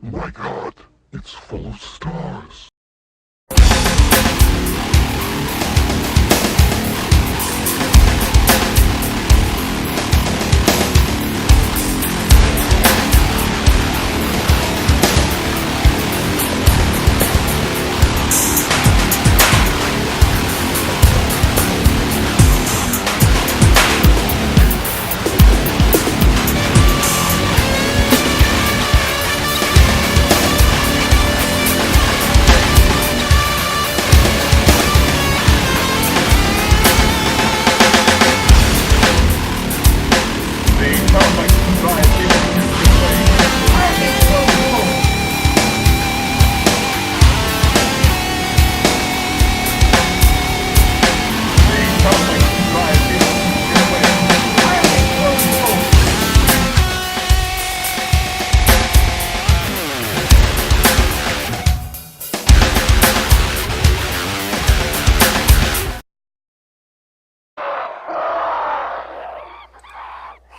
My God, it's full of stars.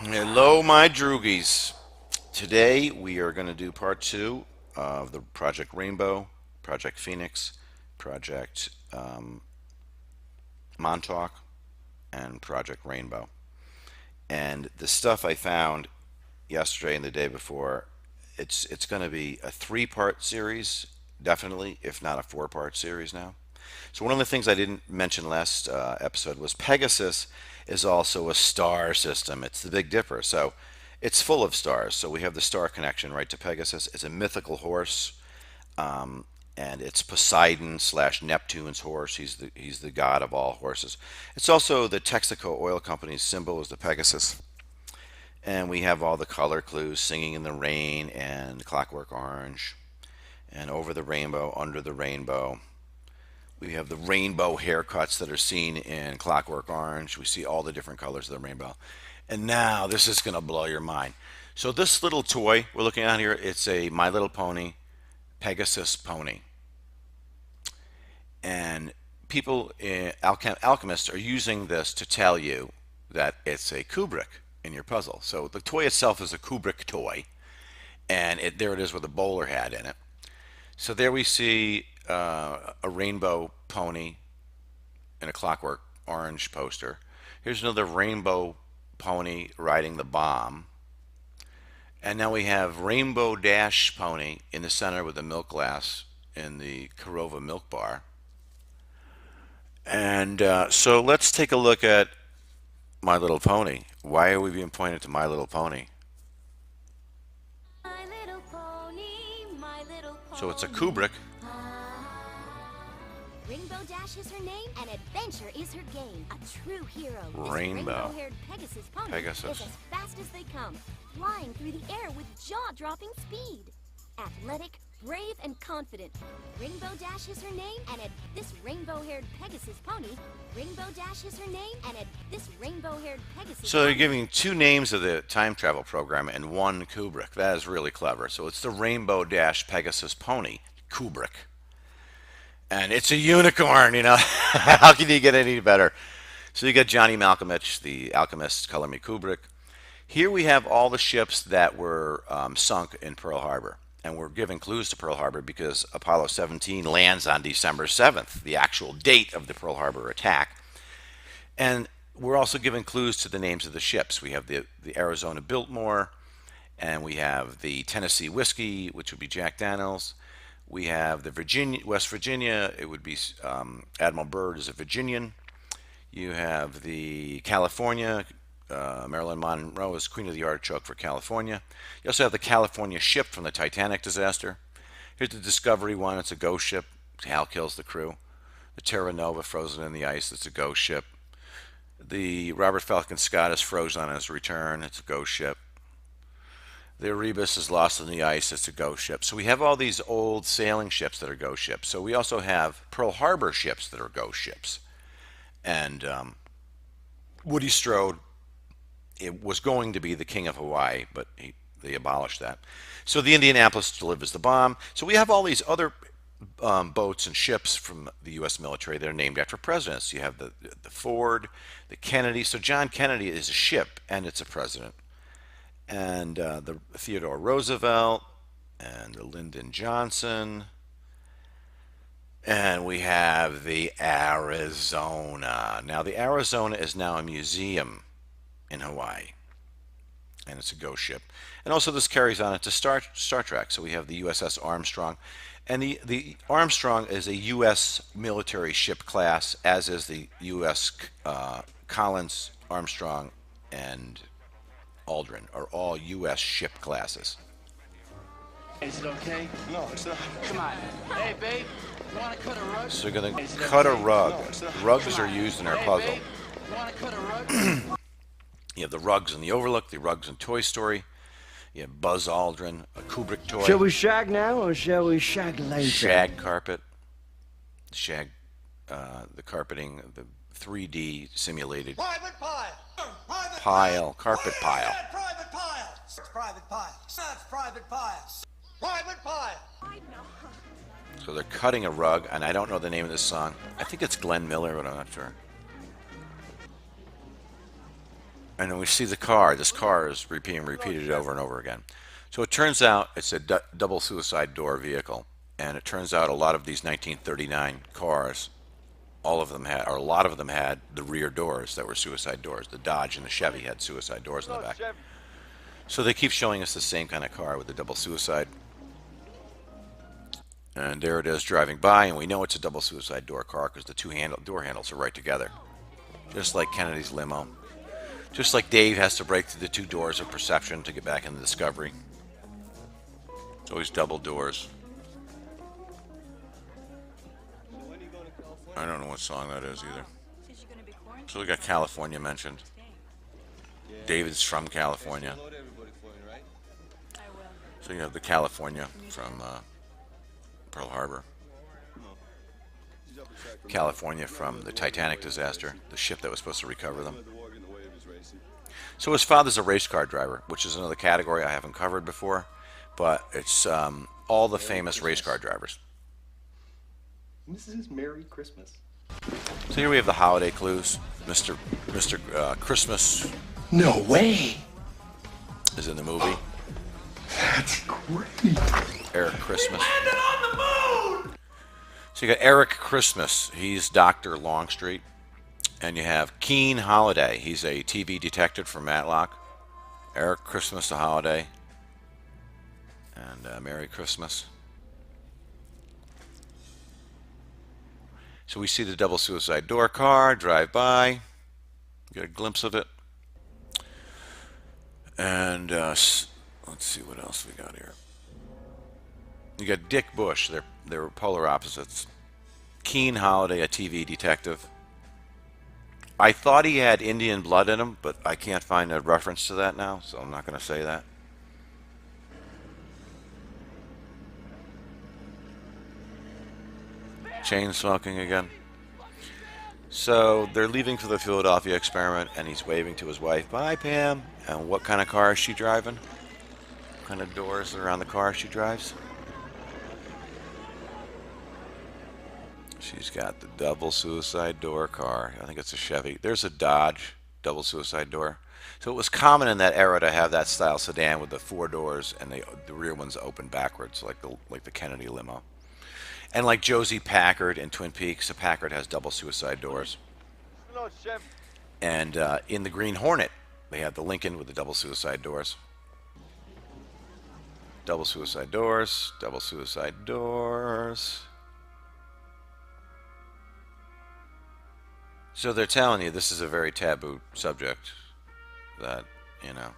Hello, my droogies. Today we are going to do part two of the Project Rainbow, Project Phoenix, Project Montauk, and Project Rainbow. And the stuff I found yesterday and the day before, it's going to be a three-part series, definitely, if not a four-part series now. So one of the things I didn't mention last episode was Pegasus is also a star system. It's the Big Dipper, so it's full of stars. So we have the star connection right to Pegasus. It's a mythical horse, and it's Poseidon slash Neptune's horse. He's the god of all horses. It's also the Texaco Oil Company's symbol is the Pegasus, and we have all the color clues: Singing in the Rain and Clockwork Orange, and Over the Rainbow, Under the Rainbow. We have the rainbow haircuts that are seen in Clockwork Orange. We see all the different colors of the rainbow. And now this is going to blow your mind. So this little toy we're looking at here, it's a My Little Pony Pegasus pony. And people, alchemists, are using this to tell you that it's a Kubrick in your puzzle. So the toy itself is a Kubrick toy. And there it is with a bowler hat in it. So there we see a rainbow pony in a Clockwork Orange poster. Here's another rainbow pony riding the bomb. And now we have Rainbow Dash pony in the center with the milk glass in the Korova milk bar. And so let's take a look at My Little Pony. Why are we being pointed to My Little Pony? My little pony, my little pony. So it's a Kubrick. Rainbow Dash is her name, and adventure is her game. A true hero. This Rainbow. rainbow-haired Pegasus pony Pegasus. is as fast as they come, flying through the air with jaw-dropping speed. Athletic, brave, and confident. Rainbow Dash is her name, and this rainbow-haired Pegasus pony. Rainbow Dash is her name, and this rainbow-haired Pegasus. So they're pony. giving two names of the time travel program and one Kubrick. That is really clever. So it's the Rainbow Dash Pegasus Pony, Kubrick. And it's a unicorn, you know. How can you get any better? So you got Johnny Malkovich, the alchemist, Color Me Kubrick. Here we have all the ships that were sunk in Pearl Harbor. And we're giving clues to Pearl Harbor because Apollo 17 lands on December 7th, the actual date of the Pearl Harbor attack. And we're also giving clues to the names of the ships. We have the Arizona Biltmore, and we have the Tennessee Whiskey, which would be Jack Daniels. We have the West Virginia. It would be Admiral Byrd is a Virginian. You have the California. Marilyn Monroe is Queen of the Artichoke for California. You also have the California ship from the Titanic disaster. Here's the Discovery one. It's a ghost ship. Hal kills the crew. The Terra Nova, frozen in the ice. It's a ghost ship. The Robert Falcon Scott is frozen on his return. It's a ghost ship. The Erebus is lost in the ice. It's a ghost ship. So we have all these old sailing ships that are ghost ships. So we also have Pearl Harbor ships that are ghost ships. And Woody Strode, it was going to be the king of Hawaii, but they abolished that. So the Indianapolis delivers the bomb. So we have all these other boats and ships from the U.S. military that are named after presidents. You have the Ford, the Kennedy. So John Kennedy is a ship, and it's a president. And the Theodore Roosevelt, and the Lyndon Johnson. And we have the Arizona. Now, the Arizona is now a museum in Hawaii, and it's a ghost ship. And also, this carries on into Star Trek. So we have the USS Armstrong, and the Armstrong is a U.S. military ship class, as is the U.S. Collins, Armstrong, and Aldrin are all U.S. ship classes. Is it okay? No, it's not. Come on. Hey, babe. You want to cut a rug? So we're going to cut a rug. Rugs are used in our puzzle. Babe. You want to cut a rug? You have the rugs in the Overlook, the rugs in Toy Story. You have Buzz Aldrin, a Kubrick toy. Shall we shag now or shall we shag later? Shag carpet. Shag, the carpeting, the 3D simulated Private pile. Private pile, carpet pile. Private pile. It's private pile. That's private pile. Private pile. So they're cutting a rug, and I don't know the name of this song. I think it's Glenn Miller, but I'm not sure. And then we see the car. This car is being repeated over and over again. So it turns out it's a double suicide door vehicle, and it turns out a lot of these 1939 cars, all of them had, or a lot of them had the rear doors that were suicide doors. The Dodge and the Chevy had suicide doors in the back. So they keep showing us the same kind of car with the double suicide. And there it is driving by, and we know it's a double suicide door car because the two door handles are right together. Just like Kennedy's limo. Just like Dave has to break through the two doors of perception to get back into Discovery. It's always double doors. I don't know what song that is either. So we got California mentioned. David's from California. So you have the California from Pearl Harbor. California from the Titanic disaster, the ship that was supposed to recover them. So his father's a race car driver, which is another category I haven't covered before, but it's all the famous race car drivers. This is Merry Christmas. So here we have the holiday clues. Mr. Christmas No way. is in the movie. That's great. Eric Christmas. So you got Eric Christmas. He's Dr. Longstreet. And you have Keen Holiday. He's a TV detective from Matlock. Eric Christmas, the Holiday. And Merry Christmas. So we see the double suicide door car drive by. Get a glimpse of it. And let's see what else we got here. You got Dick Bush. They're polar opposites. Keen Holiday, a TV detective. I thought he had Indian blood in him, but I can't find a reference to that now, so I'm not going to say that. Chain smoking again. So they're leaving for the Philadelphia experiment, and he's waving to his wife, "Bye, Pam." And what kind of car is she driving? What kind of doors are on the car she drives? She's got the double suicide door car. I think it's a Chevy. There's a Dodge double suicide door. So it was common in that era to have that style sedan with the four doors and the rear ones open backwards, like the Kennedy limo. And like Josie Packard in Twin Peaks, the Packard has double suicide doors. And in the Green Hornet, they had the Lincoln with the double suicide doors. Double suicide doors, double suicide doors. So they're telling you this is a very taboo subject. That, you know.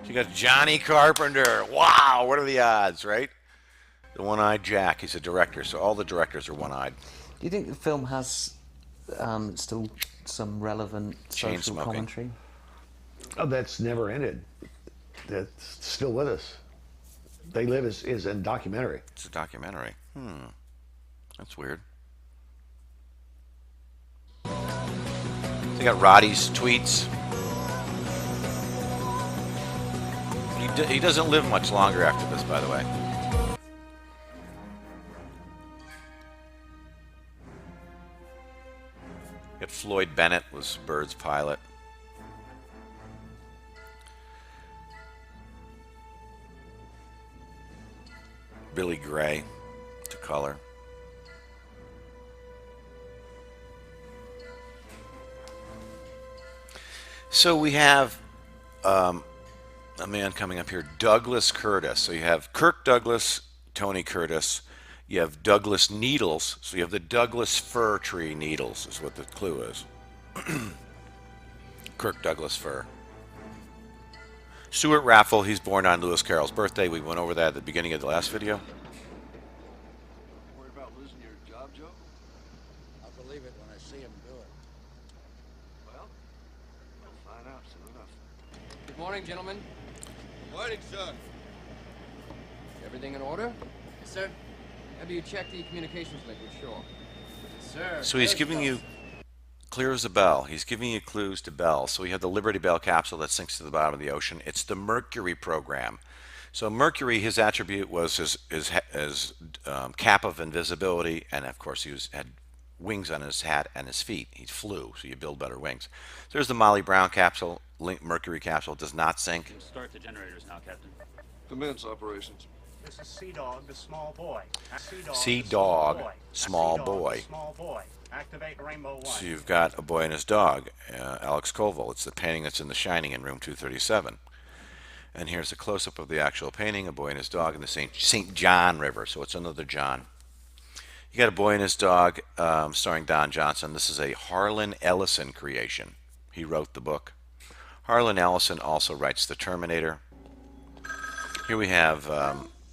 You got Johnny Carpenter. Wow, what are the odds, right? The One-Eyed Jack. He's a director, so all the directors are one-eyed. Do you think the film has still some relevant Chain social smoking. commentary? Oh, that's never ended. That's still with us. They Live is a documentary. It's a documentary. That's weird. They got Roddy's tweets. He doesn't live much longer after this, by the way. Got Floyd Bennett was Bird's pilot. really gray to color. So we have a man coming up here, Douglas Curtis. So you have Kirk Douglas, Tony Curtis. You have Douglas needles. So you have the Douglas fir tree needles is what the clue is. Kirk Douglas fir. Stuart Raffle, he's born on Lewis Carroll's birthday. We went over that at the beginning of the last video. Worried about losing your job, Joe? I'll believe it when I see him do it. Well, we'll find out soon enough. Good morning, gentlemen. Morning, sir. Everything in order? Yes, sir. Have you checked the communications link with Shaw? Yes, sir. So he's giving you, clear as a bell, he's giving you clues to Bell. So we have the Liberty Bell capsule that sinks to the bottom of the ocean. It's the Mercury program. So Mercury, his attribute was his cap of invisibility, and of course he had wings on his hat and his feet. He flew, so you build better wings. There's the Molly Brown capsule. Mercury capsule does not sink. Start the generators now, Captain. Commence operations. This is Sea Dog, the small boy. Sea Dog, small boy. Small boy. Activate Rainbow 1. So you've got a boy and his dog, Alex Colville. It's the painting that's in The Shining in room 237. And here's a close-up of the actual painting, a boy and his dog in the St. John River. So it's another John. You got a boy and his dog starring Don Johnson. This is a Harlan Ellison creation. He wrote the book. Harlan Ellison also writes The Terminator. Here we have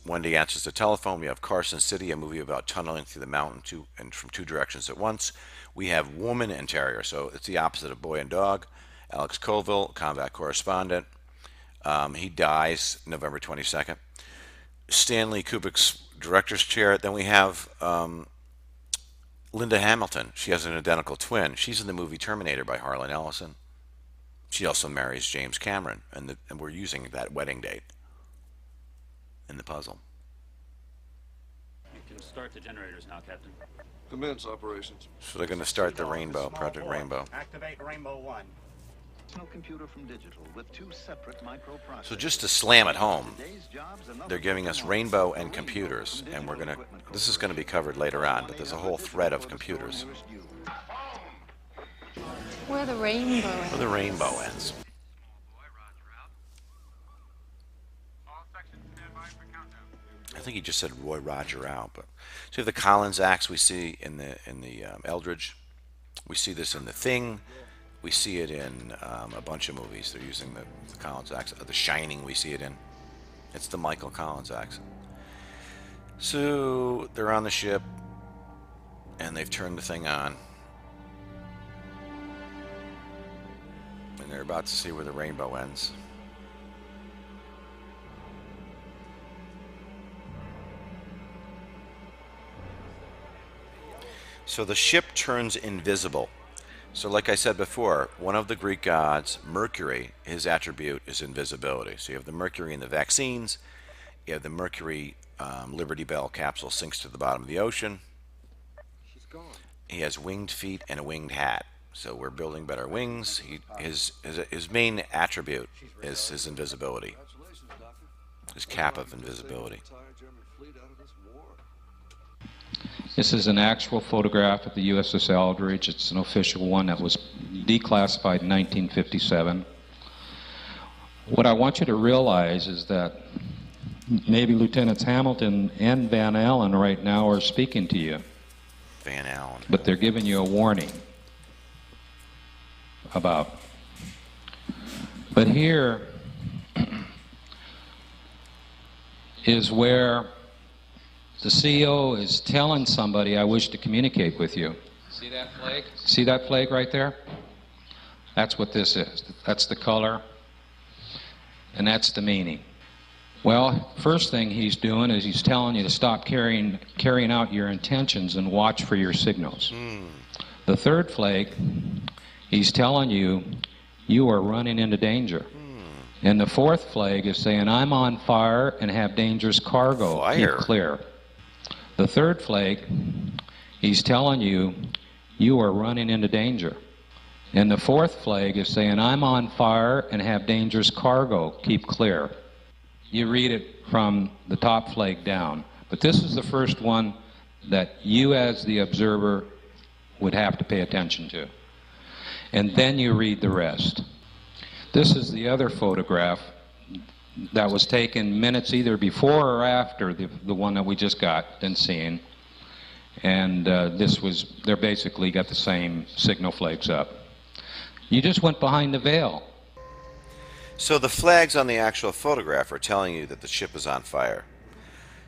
Wendy Answers the Telephone. We have Carson City, a movie about tunneling through the mountain and from two directions at once. We have Woman and Terrier, so it's the opposite of boy and dog. Alex Colville, combat correspondent. He dies November 22nd. Stanley Kubrick's director's chair. Then we have Linda Hamilton. She has an identical twin. She's in the movie Terminator by Harlan Ellison. She also marries James Cameron, and we're using that wedding date in the puzzle. You can start the generators now, Captain. Commence operations. So they're going to start the Rainbow, Project Rainbow. Activate Rainbow 1. Computer from digital with two separate microprocessors. So just to slam it home, they're giving us Rainbow and computers, and this is going to be covered later on, but there's a whole thread of computers. Where the rainbow ends. Where the rainbow ends. I think he just said Roy Roger out, but so you have the Collins axe we see in the Eldridge. We see this in The Thing. We see it in a bunch of movies. They're using the Collins axe. The Shining we see it in. It's the Michael Collins axe. So they're on the ship, and they've turned the thing on. And they're about to see where the rainbow ends. So the ship turns invisible. So like I said before, one of the Greek gods, Mercury, his attribute is invisibility. So you have the Mercury in the vaccines. You have the Mercury Liberty Bell capsule sinks to the bottom of the ocean. She's gone. He has winged feet and a winged hat. So we're building better wings. His main attribute is his invisibility. His cap of invisibility. This is an actual photograph of the USS Eldridge. It's an official one that was declassified in 1957. What I want you to realize is that Navy Lieutenants Hamilton and Van Allen right now are speaking to you. Van Allen. But they're giving you a warning about. But here is where the CEO is telling somebody, I wish to communicate with you. See that flag? See that flag right there? That's what this is. That's the color, and that's the meaning. Well, first thing he's doing is he's telling you to stop carrying out your intentions and watch for your signals. The third flag, he's telling you you are running into danger. And the fourth flag is saying, I'm on fire and have dangerous cargo. Keep clear. The third flag, he's telling you you are running into danger. And the fourth flag is saying, I'm on fire and have dangerous cargo. Keep clear. You read it from the top flag down. But this is the first one that you as the observer would have to pay attention to. And then you read the rest. This is the other photograph that was taken minutes either before or after the one that we just got and seen. And they're basically got the same signal flakes up. You just went behind the veil. So the flags on the actual photograph are telling you that the ship is on fire.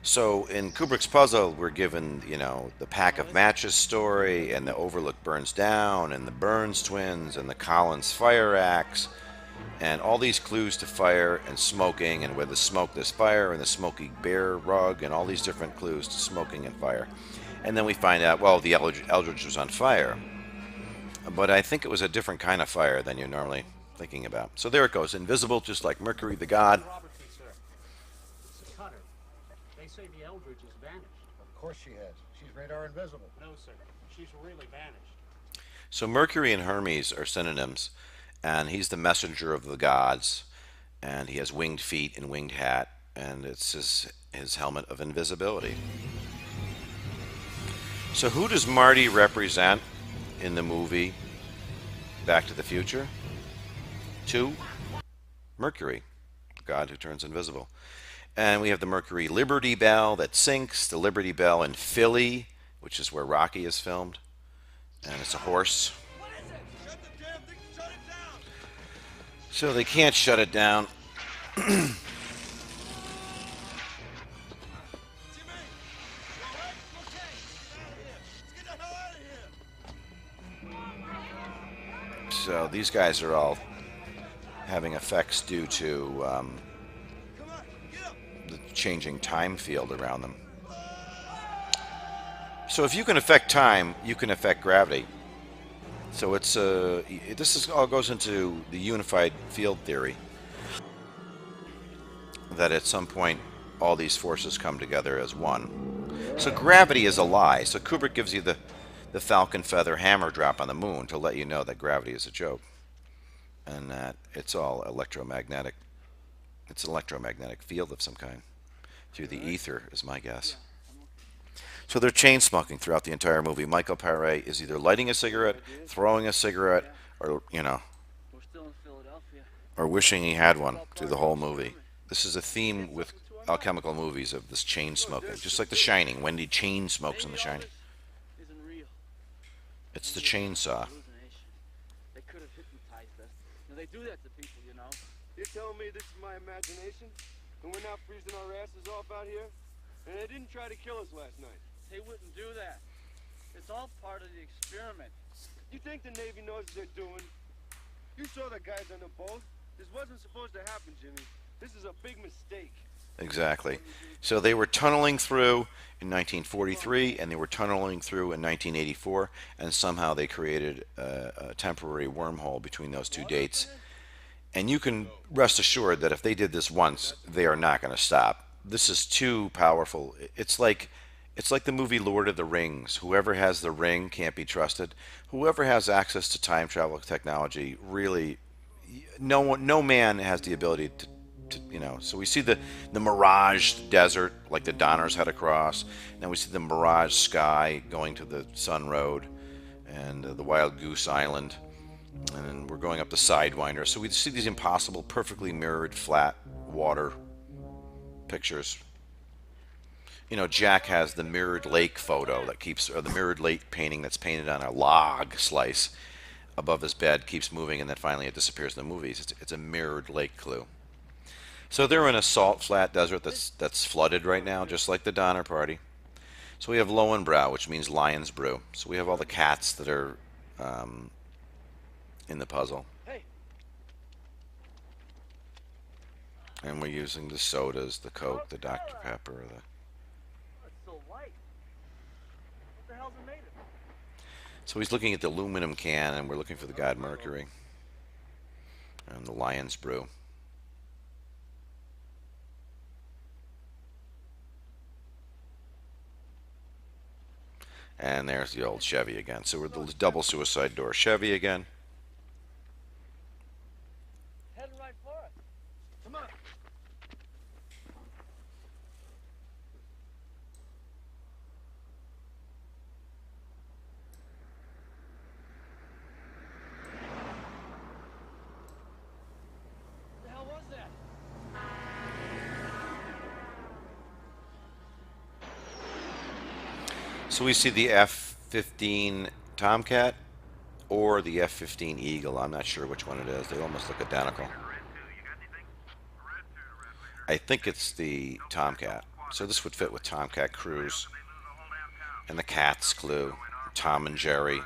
So in Kubrick's puzzle, we're given, you know, the pack of matches story, and the Overlook burns down, and the Burns twins, and the Collins fire axe, and all these clues to fire and smoking, and with the smoke there's fire, and the smoky bear rug, and all these different clues to smoking and fire. And then we find out, well, the Eldridge was on fire. But I think it was a different kind of fire than you're normally thinking about. So there it goes, invisible, just like Mercury the god. They say the Eldridge is vanished. Of course she has. She's radar invisible. No, sir. She's really vanished. So Mercury and Hermes are synonyms, and he's the messenger of the gods, and he has winged feet and winged hat, and it's his helmet of invisibility. So who does Marty represent in the movie Back to the Future? Mercury, the god who turns invisible. And we have the Mercury Liberty Bell that sinks, the Liberty Bell in Philly, which is where Rocky is filmed, and it's a horse. So they can't shut it down. So these guys are all having effects due to the changing time field around them. So if you can affect time, you can affect gravity. So it's all goes into the unified field theory, that at some point all these forces come together as one. So gravity is a lie. So Kubrick gives you the falcon feather hammer drop on the moon to let you know that gravity is a joke, and that it's all electromagnetic. It's an electromagnetic field of some kind through the ether, is my guess. So they're chain smoking throughout the entire movie. Michael Paré is either lighting a cigarette, throwing a cigarette, or, you know, or wishing he had one through the whole movie. This is a theme with alchemical movies of this chain smoking, just like The Shining. Wendy chain smokes in The Shining. It's the chainsaw. They could have hypnotized us. And they do that to people, you know. You're telling me this is my imagination? And we're not freezing our asses off out here? And they didn't try to kill us last night. They wouldn't do that. It's all part of the experiment. You think the Navy knows what they're doing? You saw the guys on the boat. This wasn't supposed to happen, Jimmy. This is a big mistake. Exactly. So they were tunneling through in 1943, and they were tunneling through in 1984, and somehow they created a temporary wormhole between those two dates. And you can rest assured that if they did this once, they are not going to stop. This is too powerful. It's like the movie Lord of the Rings. Whoever has the ring can't be trusted. Whoever has access to time travel technology, really, no man has the ability to, you know. So we see the Mirage Desert, like the Donners had across. Now we see the Mirage Sky going to the Sun Road, and the Wild Goose Island, and then we're going up the Sidewinder. So we see these impossible, perfectly mirrored, flat water pictures. You know, Jack has the mirrored lake photo that keeps, or the mirrored lake painting that's painted on a log slice above his bed, keeps moving, and then finally it disappears in the movies. It's a mirrored lake clue. So they're in a salt flat desert that's flooded right now, just like the Donner Party. So we have Lowenbrow, which means lion's brew. So we have all the cats that are in the puzzle. Hey. And we're using the sodas, the Coke, the Dr. Pepper, the... It's so light. What the hell's it made of? So he's looking at the aluminum can, and we're looking for the god Mercury and the lion's brew. And there's the old Chevy again. So we're the double suicide door Chevy again. Heading right for it. Come on. So we see the F-15 Tomcat or the F-15 Eagle. I'm not sure which one it is. They almost look identical. I think it's the Tomcat. So this would fit with Tomcat crews. And the Cat's glue. Tom and Jerry.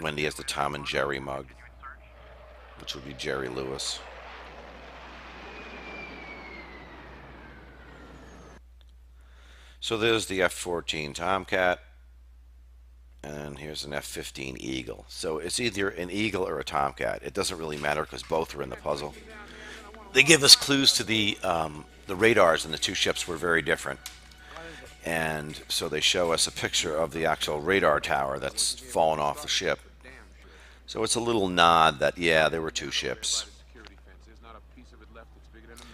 Wendy has the Tom and Jerry mug, which would be Jerry Lewis. So there's the F-14 Tomcat. And here's an F-15 Eagle. So it's either an Eagle or a Tomcat. It doesn't really matter because both are in the puzzle. They give us clues to the radars, and the two ships were very different. And so they show us a picture of the actual radar tower that's fallen off the ship. So it's a little nod that, yeah, there were two ships.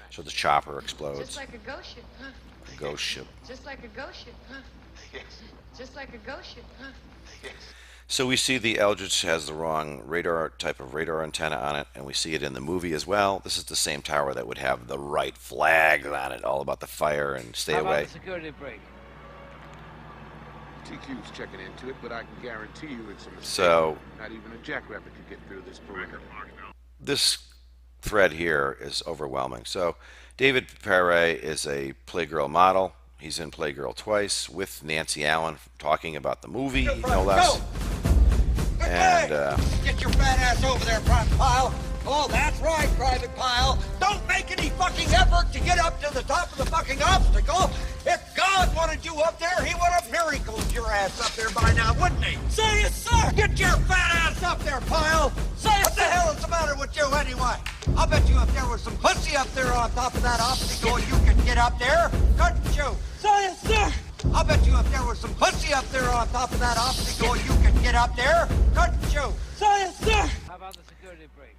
So the chopper explodes. Just like a ghost ship, huh? A ghost ship. Just like a ghost ship, huh? Yes. Just like a ghost ship, huh? Yes. So we see the Eldridge has the wrong radar type of radar antenna on it, and we see it in the movie as well. This is the same tower that would have the right flag on it, all about the fire and stay away. Security break. TQ's checking into it, but I can guarantee you it's a mistake. So Not even a jackrabbit could get through this perimeter. this thread here is overwhelming. So David Perret is a Playgirl model. He's in Playgirl twice with Nancy Allen talking about the movie, no less. And Get your fat ass over there, Private Pile. Oh, that's right, Private Pile. Don't make any fucking effort to get up to the top of the fucking obstacle. If God wanted you up there, he would have miracled your ass up there by now, wouldn't he? Say it, sir. Get your fat ass up there, Pile. Say it. What the hell is the matter with you anyway? I'll bet you if there was some pussy up there on top of that obstacle, you could get up there, couldn't you? Say it, sir. I'll bet you if there was some pussy up there on top of that obstacle, you could get up there, couldn't you? Say it, sir. How about the security break?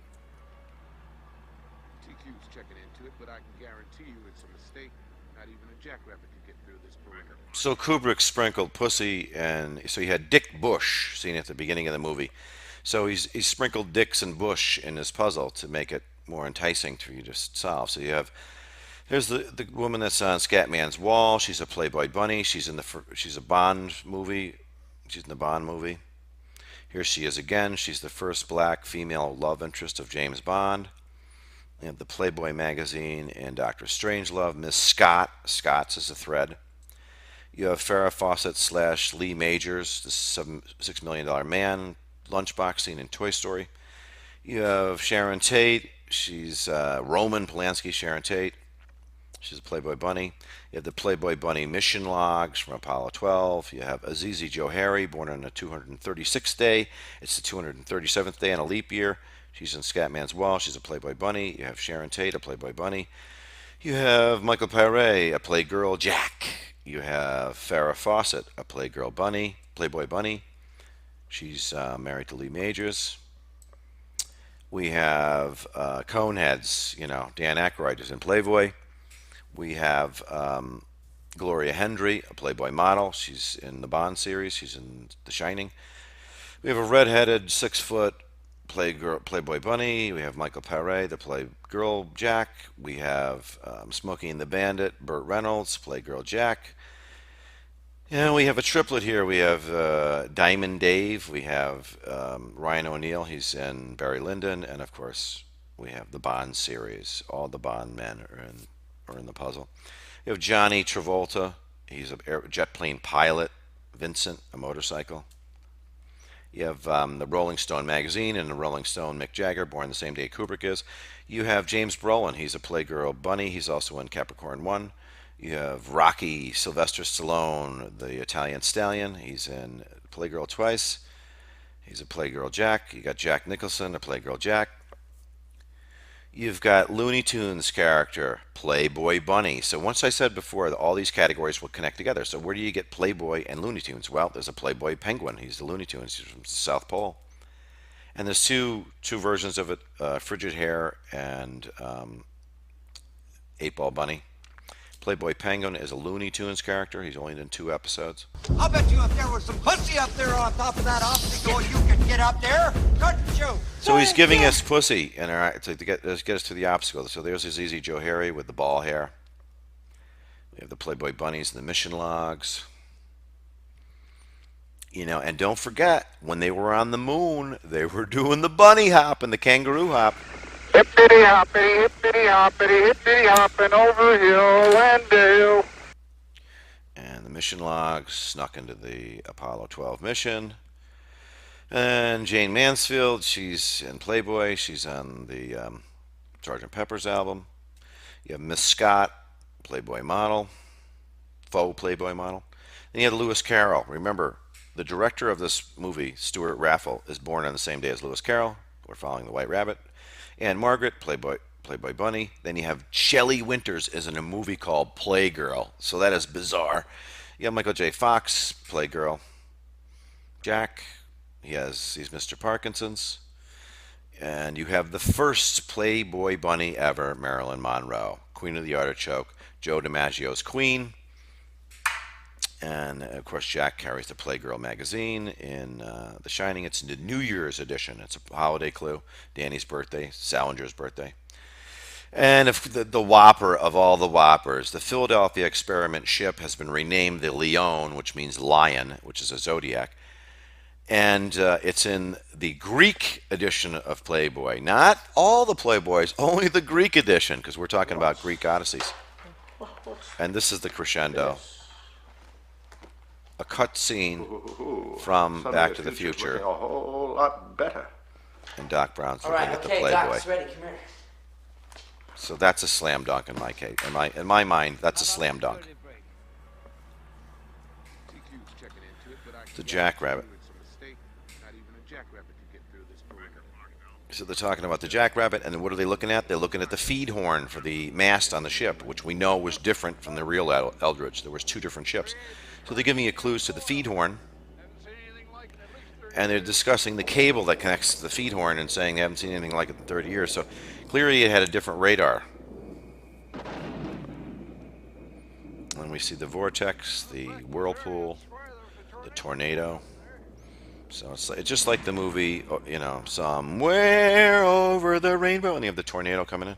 TQ's checking into it, but I can guarantee you it's a mistake. Not even a jackrabbit could get through this perimeter. so Kubrick sprinkled pussy, and so you had Dick Bush seen at the beginning of the movie. So he sprinkled Dicks and Bush in his puzzle to make it more enticing for you to solve. So you have, here's the woman that's on Scatman's wall. She's a Playboy Bunny. She's a Bond movie. She's in the Bond movie. Here she is again. She's the first black female love interest of James Bond. You have the Playboy magazine and Dr. Strangelove. Miss Scott. Scott's is a thread. You have Farrah Fawcett / Lee Majors, the $6 million man, lunchbox scene in Toy Story. You have Sharon Tate. She's Roman Polanski, Sharon Tate. She's a Playboy Bunny. You have the Playboy Bunny mission logs from Apollo 12. You have Azizi Johari, born on the 236th day. It's the 237th day in a leap year. She's in Scatman's Wall. She's a Playboy Bunny. You have Sharon Tate, a Playboy Bunny. You have Michael Paré, a Playgirl Jack. You have Farrah Fawcett, a Playboy Bunny. She's married to Lee Majors. We have Coneheads, Dan Aykroyd is in Playboy. We have Gloria Hendry, a Playboy model. She's in the Bond series. She's in The Shining. We have a redheaded 6-foot Playboy Bunny. We have Michael Paré, the Playgirl Jack. We have Smokey and the Bandit, Burt Reynolds, Playgirl Jack. And we have a triplet here. We have Diamond Dave. We have Ryan O'Neal. He's in Barry Lyndon. And, of course, we have the Bond series. All the Bond men are in the puzzle. You have Johnny Travolta. He's a jet plane pilot. Vincent, a motorcycle. You have the Rolling Stone magazine and the Rolling Stone Mick Jagger, born the same day Kubrick is. You have James Brolin. He's a Playgirl Bunny. He's also in Capricorn 1. You have Rocky Sylvester Stallone, the Italian Stallion. He's in Playgirl twice. He's a Playgirl Jack. You got Jack Nicholson, a Playgirl Jack. You've got Looney Tunes character, Playboy Bunny. So once I said before that all these categories will connect together. So where do you get Playboy and Looney Tunes? Well, there's a Playboy Penguin. He's the Looney Tunes. He's from the South Pole. And there's two versions of it, Frigid Hair and 8-Ball Bunny. Playboy Penguin is a Looney Tunes character. He's only in 2 episodes. I'll bet you if there was some pussy up there on top of that obstacle, you could get up there, couldn't you? So he's giving us pussy to get us to the obstacle. So there's Azizi Johari with the ball hair. We have the Playboy Bunnies and the mission logs. You know, and don't forget, when they were on the moon, they were doing the bunny hop and the kangaroo hop. Hippity hoppity, hippity hoppity, hippity hopping over hill and dale. And the mission logs snuck into the Apollo 12 mission. And Jane Mansfield, she's in Playboy. She's on the Sgt. Pepper's album. You have Miss Scott, Playboy model, faux Playboy model. Then you have Lewis Carroll. Remember, the director of this movie, Stuart Raffle, is born on the same day as Lewis Carroll. We're following the White Rabbit. And Margaret, Playboy Bunny. Then you have Shelley Winters is in a movie called Playgirl. So that is bizarre. You have Michael J. Fox, Playgirl. Jack, he's Mr. Parkinson's. And you have the first Playboy Bunny ever, Marilyn Monroe, Queen of the Artichoke, Joe DiMaggio's Queen. And, of course, Jack carries the Playgirl magazine in The Shining. It's the New Year's edition. It's a holiday clue. Danny's birthday, Salinger's birthday. And if the whopper of all the whoppers, the Philadelphia experiment ship has been renamed the Leon, which means lion, which is a zodiac. And it's in the Greek edition of Playboy. Not all the Playboys, only the Greek edition, because we're talking about Greek Odysseys. And this is the crescendo. A cut scene from Back to the Future. A whole lot better. And Doc Brown's All looking right, at the okay, Playboy. Doc, it's ready. Come here. So that's a slam dunk in my case. In my mind, that's a slam dunk. The Jackrabbit. So they're talking about the Jackrabbit, and what are they looking at? They're looking at the feed horn for the mast on the ship, which we know was different from the real Eldridge. There was two different ships. So they're giving you clues to the feed horn, and they're discussing the cable that connects to the feed horn and saying they haven't seen anything like it in 30 years. So clearly it had a different radar. And we see the vortex, the whirlpool, the tornado. So it's just like the movie, you know, Somewhere Over the Rainbow, and you have the tornado coming in.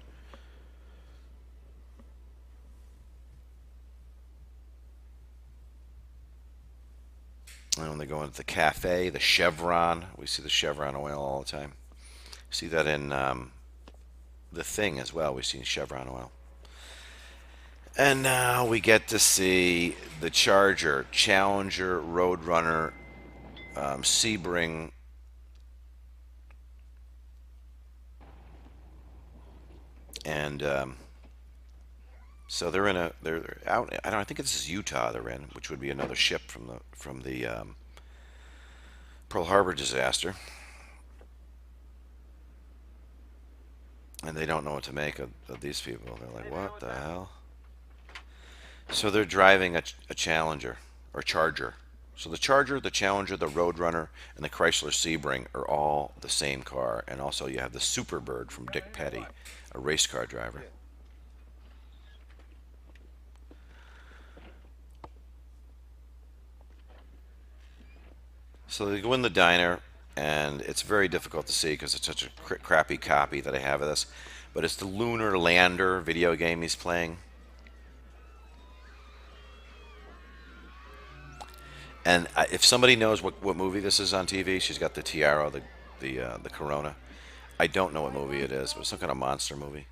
And when they go into the cafe, the Chevron, we see the Chevron oil all the time. See that in The Thing as well. We see Chevron oil. And now we get to see the Charger, Challenger, Roadrunner, Sebring. And so they're out. I think this is Utah they're in, which would be another ship from the Pearl Harbor disaster. And they don't know what to make of these people. They're like, what the hell? So they're driving a Challenger or Charger. So the Charger, the Challenger, the Roadrunner, and the Chrysler Sebring are all the same car. And also you have the Superbird from Dick Petty, a race car driver. So they go in the diner, and it's very difficult to see because it's such a crappy copy that I have of this. But it's the Lunar Lander video game he's playing. And if somebody knows what movie this is on TV, she's got the tiara, the corona. I don't know what movie it is, but it's some kind of monster movie.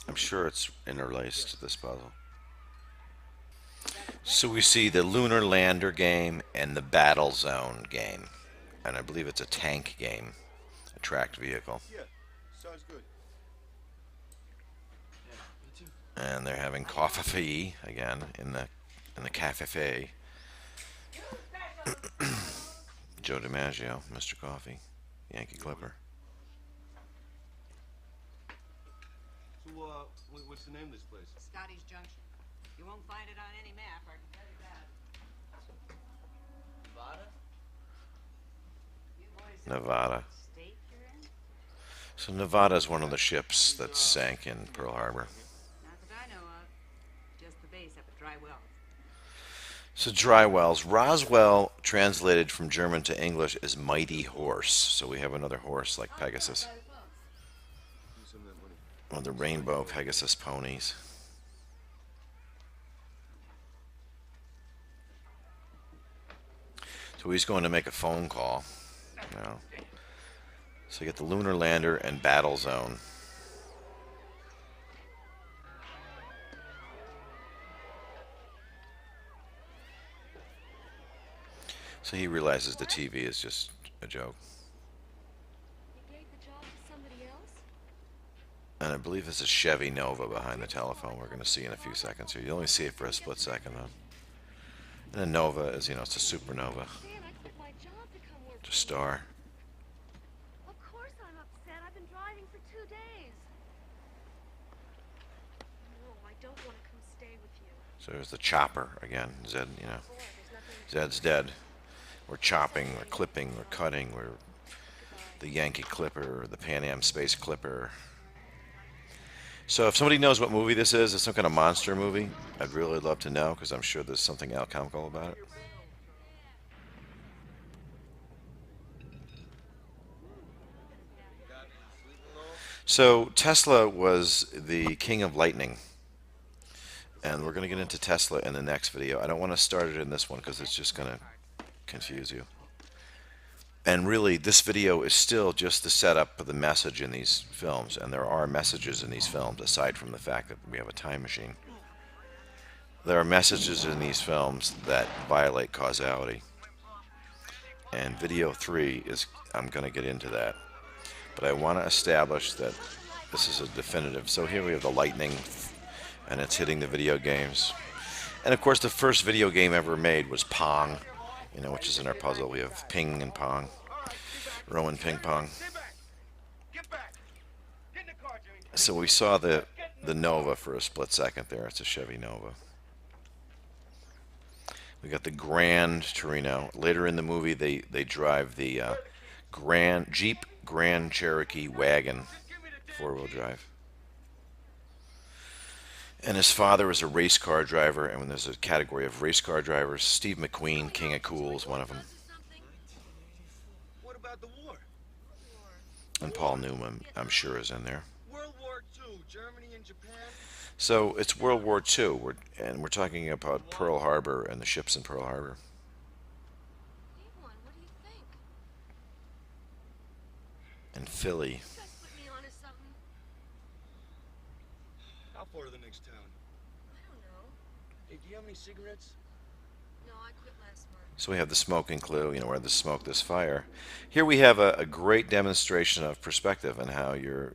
I'm sure it's interlaced to this puzzle. So we see the Lunar Lander game and the Battle Zone game. And I believe it's a tank game, a tracked vehicle. Yeah, sounds good. And they're having coffee again in the cafe. Joe DiMaggio, Mr. Coffee, Yankee Clipper. So, what's the name of this place? Scotty's Junction. You won't find it on any map, I can tell you that. Nevada. So Nevada is one of the ships that sank in Pearl Harbor. Not that I know of. Just the base up at Dry Wells. So Dry Wells. Roswell, translated from German to English, is mighty horse. So we have another horse like Pegasus. One of the rainbow Pegasus ponies. So he's going to make a phone call now. So you get the lunar lander and battle zone. So he realizes the TV is just a joke. You gave the job to somebody else? And I believe it's a Chevy Nova behind the telephone we're going to see in a few seconds here. You only see it for a split second, though. And a Nova is, you know, it's a supernova. It's a star. Of course I'm upset. I've been driving for 2 days. No, I don't want to come stay with you. So there's the chopper again. Zed, you know, Zed's dead. We're chopping, we're clipping, we're cutting, we're the Yankee Clipper, the Pan Am Space Clipper. So if somebody knows what movie this is, it's some kind of monster movie, I'd really love to know, because I'm sure there's something alchemical about it. So Tesla was the king of lightning. And we're going to get into Tesla in the next video. I don't want to start it in this one because it's just going to confuse you. And really, this video is still just the setup of the message in these films. And there are messages in these films, aside from the fact that we have a time machine. There are messages in these films that violate causality. And video 3 is, I'm going to get into that. But I want to establish that this is a definitive. So here we have the lightning, and it's hitting the video games. And of course, the first video game ever made was Pong, you know, which is in our puzzle. We have Ping and Pong, Rowan Ping Pong. So we saw the Nova for a split second there. It's a Chevy Nova. We got the Grand Torino. Later in the movie, they drive the Jeep Grand Cherokee wagon, 4-wheel drive. And his father is a race car driver, and when there's a category of race car drivers, Steve McQueen, King of Cool, is one of them. What about the war? And Paul Newman, I'm sure, is in there. World War II, Germany and Japan. So it's World War II, and we're talking about Pearl Harbor and the ships in Pearl Harbor. And Philly. How far to the next town? I don't know. Hey, do you have any cigarettes? No, I quit last month. So we have the smoking clue, you know, where there's smoke, there's fire. Here we have a great demonstration of perspective and how your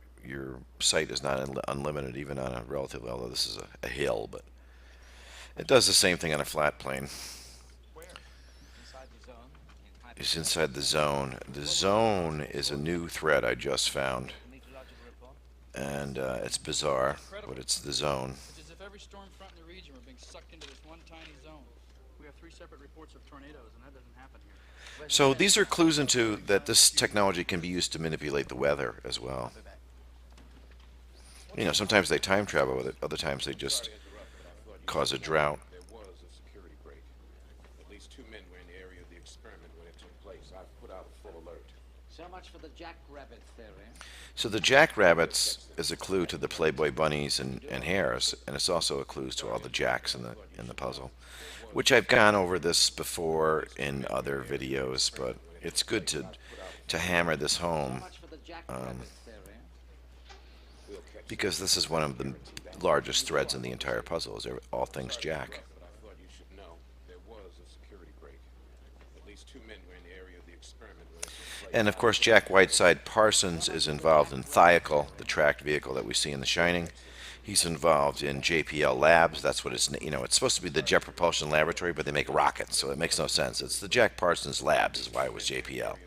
sight is not unlimited, even on a relatively, although this is a hill, but it does the same thing on a flat plane. It's inside the zone. The zone is a new thread I just found. And it's bizarre, but it's the zone. It's as if every storm front in the region were being sucked into this one tiny zone. We have 3 separate reports of tornadoes, and that doesn't happen here. So these are clues into that this technology can be used to manipulate the weather as well. You know, sometimes they time travel with it, other times they just cause a drought. There was a security break. At least 2 men were in the area of the experiment when it took place. I've put out a full alert. So much for the jackrabbit theory. So the jackrabbits is a clue to the Playboy Bunnies and hares, and it's also a clue to all the jacks in the puzzle, which I've gone over this before in other videos, but it's good to hammer this home because this is one of the largest threads in the entire puzzle, is all things jack. But I thought you should know there was a security break. At least 2 men were in the area of the experiment when it took place. And of course, Jack Whiteside Parsons is involved in Thiacal, the tracked vehicle that we see in The Shining. He's involved in JPL Labs. That's what it's, you know, it's supposed to be the Jet Propulsion Laboratory, but they make rockets, so it makes no sense. It's the Jack Parsons Labs is why it was JPL.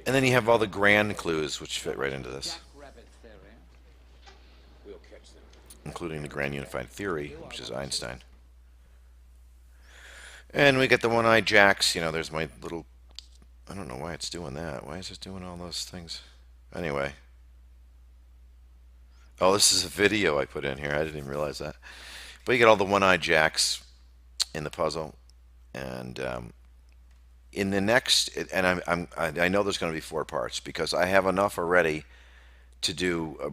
And then you have all the grand clues which fit right into this, including the grand unified theory, which is Einstein. And we get the one-eyed jacks. You know, there's my little, I don't know why it's doing that. Why is it doing all those things? Anyway. Oh, this is a video I put in here. I didn't even realize that. But you get all the one-eyed jacks in the puzzle. And in the next, and I know there's going to be 4 parts because I have enough already to do a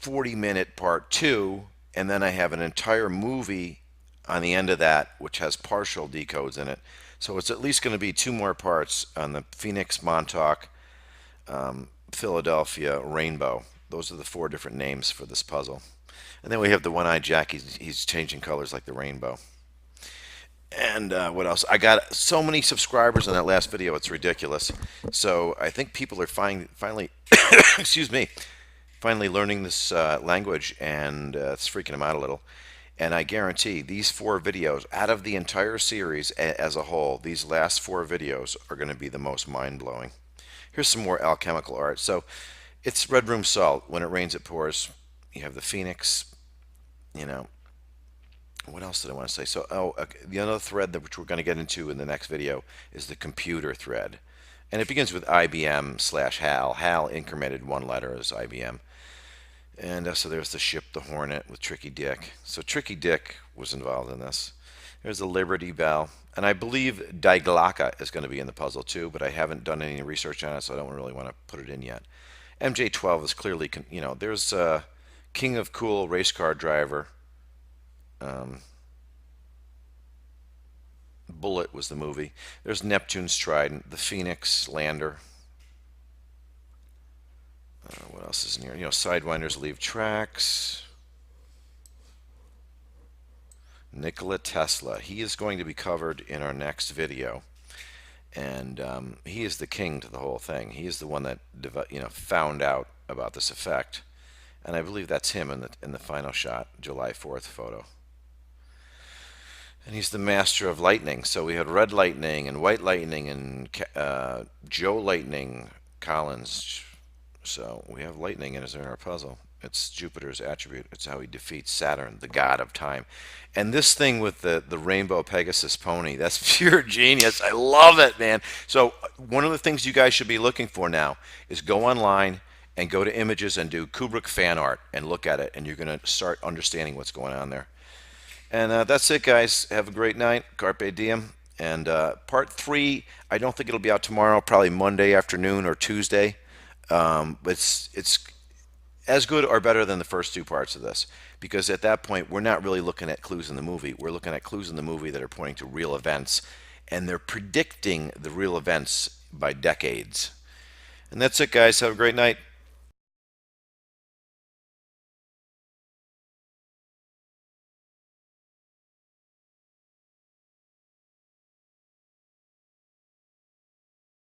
40-minute part 2, and then I have an entire movie on the end of that which has partial decodes in it. So it's at least going to be 2 more parts on the Phoenix, Montauk, Philadelphia, Rainbow. Those are the 4 different names for this puzzle. And then we have the One-Eyed Jack. He's changing colors like the rainbow. And what else? I got so many subscribers in that last video, it's ridiculous. So I think people are finally, excuse me, finally learning this language, and it's freaking them out a little. And I guarantee these 4 videos, out of the entire series as a whole, these last 4 videos are going to be the most mind-blowing. Here's some more alchemical art. So it's red room salt. When it rains, it pours. You have the Phoenix, you know. What else did I want to say? So, the other thread that which we're going to get into in the next video is the computer thread. And it begins with IBM/HAL. HAL incremented 1 letter as IBM. And so there's the ship, the Hornet, with Tricky Dick. So Tricky Dick was involved in this. There's the Liberty Bell. And I believe Diglaka is going to be in the puzzle too, but I haven't done any research on it, so I don't really want to put it in yet. MJ-12 is clearly, you know, there's King of Cool race car driver. Bullet was the movie. There's Neptune's Trident, the Phoenix Lander. What else is in here? You know, Sidewinders Leave Tracks. Nikola Tesla. He is going to be covered in our next video. And he is the king to the whole thing. He is the one that found out about this effect. And I believe that's him in the final shot, July 4th photo. And he's the master of lightning. So we had red lightning and white lightning and Joe Lightning Collins. So we have lightning in our puzzle. It's Jupiter's attribute. It's how he defeats Saturn, the god of time. And this thing with the rainbow Pegasus pony, that's pure genius. I love it, man. So one of the things you guys should be looking for now is go online and go to images and do Kubrick fan art and look at it, and you're going to start understanding what's going on there. And that's it, guys. Have a great night. Carpe diem. And part 3, I don't think it'll be out tomorrow, probably Monday afternoon or Tuesday. It's as good or better than the first 2 parts of this, because at that point we're not really looking at clues in the movie. We're looking at clues in the movie that are pointing to real events, and they're predicting the real events by decades. And that's it, guys. Have a great night.